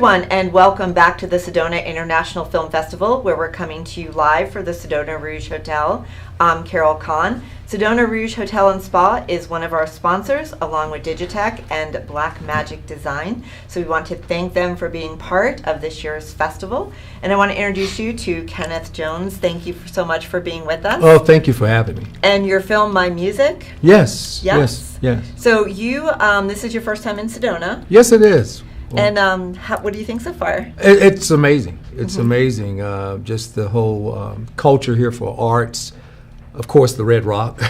everyone, and welcome back to the Sedona International Film Festival, where we're coming to you live for the Sedona Rouge Hotel. I'm Carol Kahn. Sedona Rouge Hotel and Spa is one of our sponsors, along with Digitech and Black Magic Design. So we want to thank them for being part of this year's festival. And I want to introduce you to Kenneth Jones. Thank you so much for being with us. Oh, thank you for having me. And your film, My Music? Yes, yes, yes. So you, this is your first time in Sedona. Yes, it is. And what do you think so far? It's amazing. It's amazing. Just the whole culture here for arts. Of course, the Red Rock,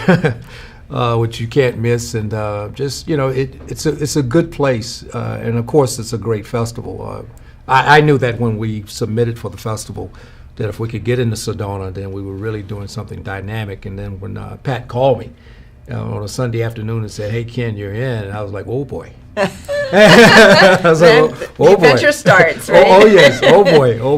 which you can't miss, and just it's a good place, and of course, it's a great festival. I knew that when we submitted for the festival, that if we could get into Sedona, then we were really doing something dynamic. And then when Pat called me on a Sunday afternoon and said, "Hey, Ken, you're in," and I was like, "Oh boy." I was like, the adventure starts, right? Oh yes, oh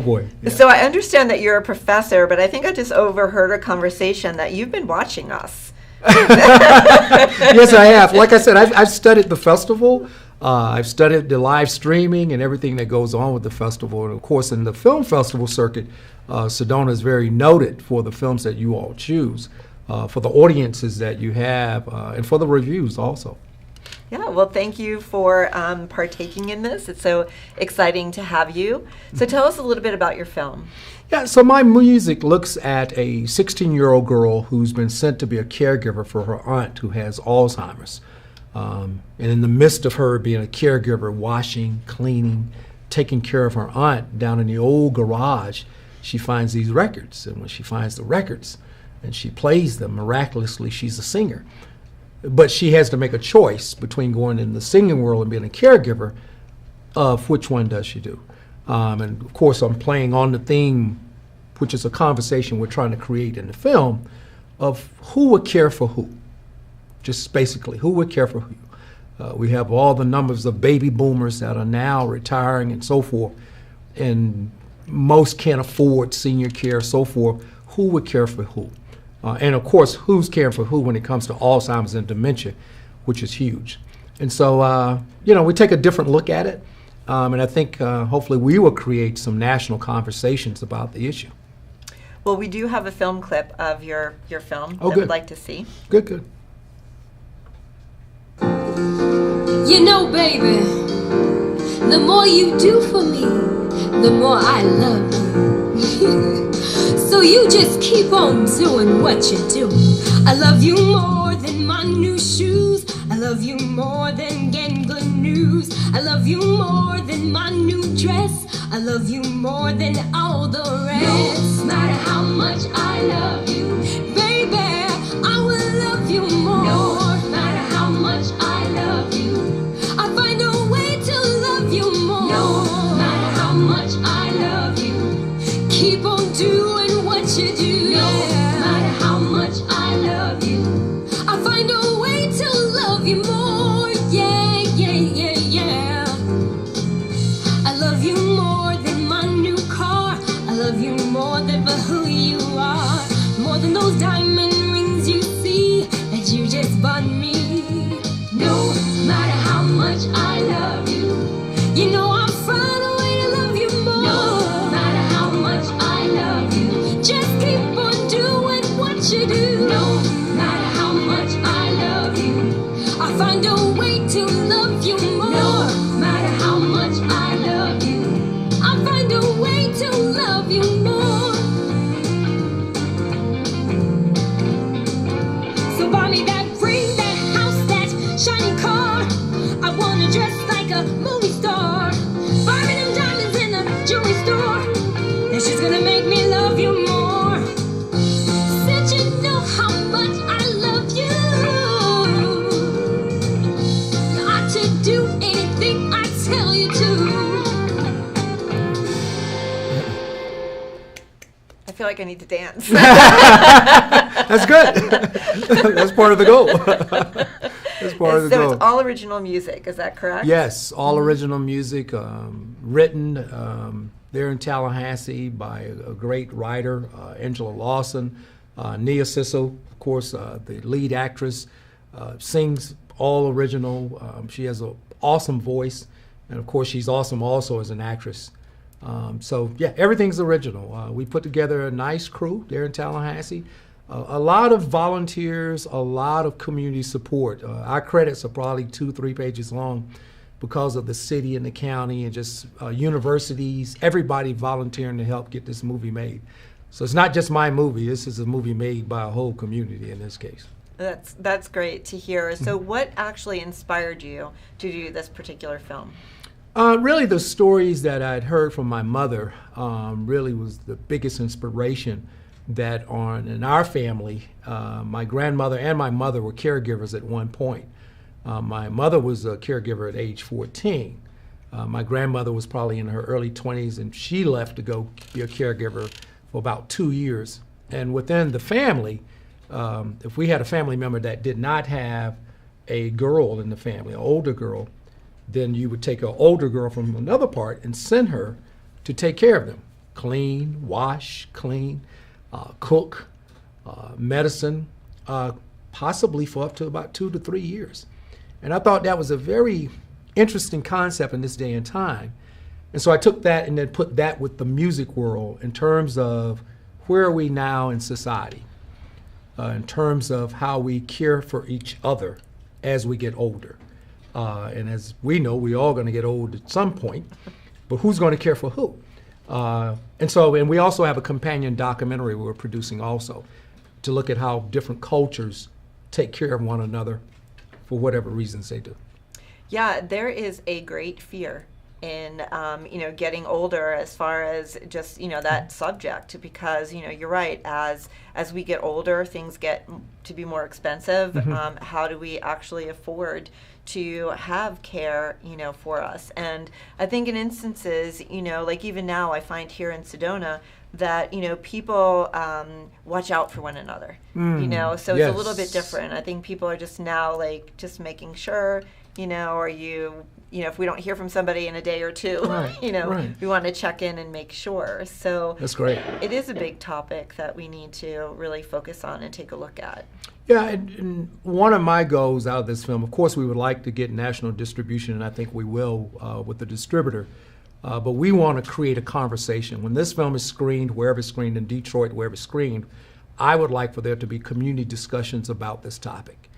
boy. Yeah. So I understand that you're a professor, but I think I just overheard a conversation that you've been watching us. Yes, I have. Like I said, I've studied the festival. I've studied the live streaming and everything that goes on with the festival. And of course, in the film festival circuit, Sedona is very noted for the films that you all choose, for the audiences that you have, and for the reviews also. Yeah, well, thank you for partaking in this. It's so exciting to have you. So tell us a little bit about your film. Yeah, so My Music looks at a 16-year-old girl who's been sent to be a caregiver for her aunt who has Alzheimer's. And in the midst of her being a caregiver, washing, cleaning, taking care of her aunt down in the old garage, she finds these records. And when she finds the records and she plays them, miraculously, she's a singer. But she has to make a choice between going in the singing world and being a caregiver of which one does she do. And of course, I'm playing on the theme, which is a conversation we're trying to create in the film, of who would care for who. Just basically, who would care for who. We have all the numbers of baby boomers that are now retiring and so forth, and most can't afford senior care, so forth. Who would care for who? And of course, who's caring for who when it comes to Alzheimer's and dementia, which is huge. And so, we take a different look at it. And I think hopefully we will create some national conversations about the issue. Well, we do have a film clip of your film that we'd like to see. Good. You know, baby, the more you do for me, the more I love you. So you just keep on doing what you do. I love you more than my new shoes. I love you more than getting good news. I love you more than my new dress. I love you more than all the rest. No matter how much I love you, baby, I will love you more. No matter how much I love you, I find a way to love you more. No matter how much I love you, keep on doing what you do. No matter how much I love you, I find a way to love you more. Yeah. I love you more than my new car. I love you more than for who you are. More than those diamond rings you see that you just bought me. No matter how much I love you, you know I'll find a way to love you more. No matter how much I love you, just keep on doing what you do. No matter how much I love you, I find a way to love you more. No matter how much I love you, I find a way to love you more. So buy me that ring, that house, that shiny car. I wanna dress like a movie star. Buy me them diamonds in the jewelry store. That's just gonna make me love you more. Said you know how much I love you. You ought to do anything I tell you to. I feel like I need to dance. That's good. That's part of the goal. That's part of the goal. So it's all original music, is that correct? Yes, all original music, written there in Tallahassee by a great writer, Angela Lawson. Nia Sissel, of course, the lead actress, sings all original. She has an awesome voice, And of course, she's awesome also as an actress. So yeah, everything's original. We put together a nice crew there in Tallahassee. A lot of volunteers, a lot of community support. Our credits are probably 2-3 pages long because of the city and the county and just universities, everybody volunteering to help get this movie made. So it's not just my movie. This is a movie made by a whole community in this case. That's great to hear. So what actually inspired you to do this particular film? Really, the stories that I'd heard from my mother really was the biggest inspiration. That in our family, my grandmother and my mother were caregivers at one point. My mother was a caregiver at age 14. My grandmother was probably in her early 20s, and she left to go be a caregiver for about 2 years. And within the family, if we had a family member that did not have a girl in the family, an older girl, then you would take an older girl from another part and send her to take care of them. Clean, wash, clean. Cook, medicine, possibly for up to about 2 to 3 years. And I thought that was a very interesting concept in this day and time. And so I took that and then put that with the music world in terms of where are we now in society, in terms of how we care for each other as we get older. And as we know, we're all going to get old at some point, but who's going to care for who? And we also have a companion documentary we're producing also to look at how different cultures take care of one another for whatever reasons they do. Yeah, there is a great fear in, getting older as far as just, that subject, because, you're right, as we get older, things get to be more expensive. Mm-hmm. How do we actually afford to have care, for us? And I think in instances, like even now I find here in Sedona that, people watch out for one another, so Yes. it's a little bit different. I think people are just now like just making sure, are you, if we don't hear from somebody in a day or two, Right, right. we want to check in and make sure. So That's great. it is a big topic that we need to really focus on and take a look at. Yeah, and one of my goals out of this film, of course, we would like to get national distribution, and I think we will with the distributor. But we want to create a conversation. When this film is screened, wherever it's screened in Detroit, wherever it's screened, I would like for there to be community discussions about this topic.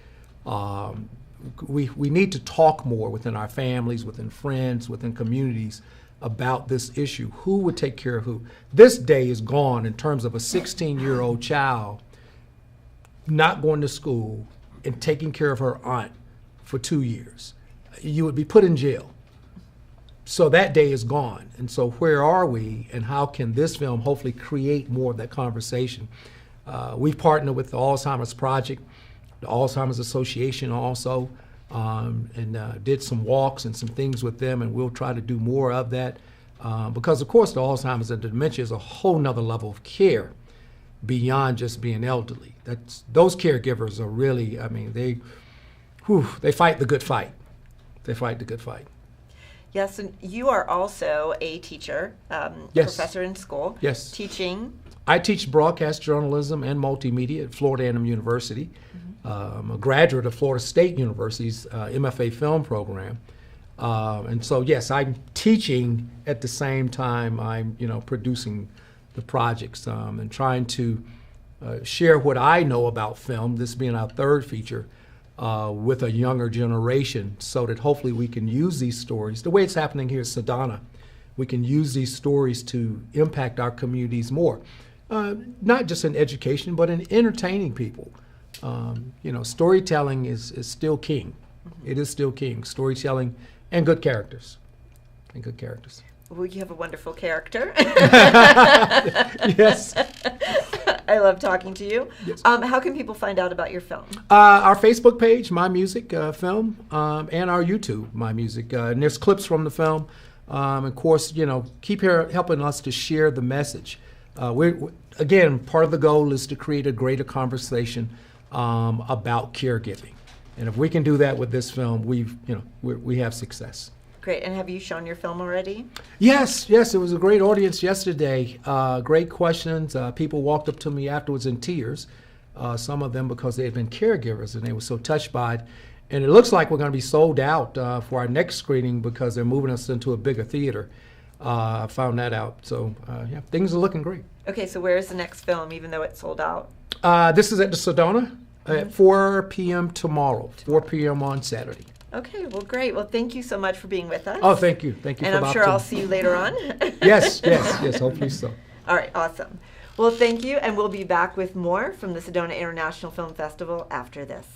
We need to talk more within our families, within friends, within communities about this issue. Who would take care of who? This day is gone in terms of a 16-year-old child not going to school and taking care of her aunt for 2 years. You would be put in jail. So that day is gone. And so where are we, and how can this film hopefully create more of that conversation? We've partnered with the Alzheimer's Project, the Alzheimer's Association also, and did some walks and some things with them, and we'll try to do more of that because, of course, the Alzheimer's and dementia is a whole nother level of care beyond just being elderly. Those caregivers are really, they fight the good fight. They fight the good fight. Yes, and you are also a teacher, Yes. professor in school. Yes. Teaching. I teach broadcast journalism and multimedia at Florida A&M University. I'm a graduate of Florida State University's MFA film program. And so, yes, I'm teaching at the same time I'm, producing the projects and trying to share what I know about film, this being our third feature, with a younger generation so that hopefully we can use these stories, the way it's happening here at Sedona, we can use these stories to impact our communities more. Not just in education, but in entertaining people. Storytelling is still king. Mm-hmm. It is still king. Storytelling and good characters. Well, you have a wonderful character. Yes. I love talking to you. Yes. How can people find out about your film? Our Facebook page, My Music Film, and our YouTube, My Music. And there's clips from the film. Of course, keep helping us to share the message. Again, part of the goal is to create a greater conversation about caregiving. And if we can do that with this film, we have success. Great. And have you shown your film already? Yes. It was a great audience yesterday. Great questions. People walked up to me afterwards in tears, some of them because they had been caregivers and they were so touched by it. And it looks like we're going to be sold out for our next screening because they're moving us into a bigger theater. I found that out. So, yeah, things are looking great. Okay, so where's the next film, even though it's sold out? This is at the Sedona at 4 p.m. tomorrow, 4 p.m. on Saturday. Okay, well, great. Well, thank you so much for being with us. Oh, thank you. Thank you And for the I'm sure I'll opportunity. see you later on. Yes, hopefully so. All right, awesome. Well, thank you, and we'll be back with more from the Sedona International Film Festival after this.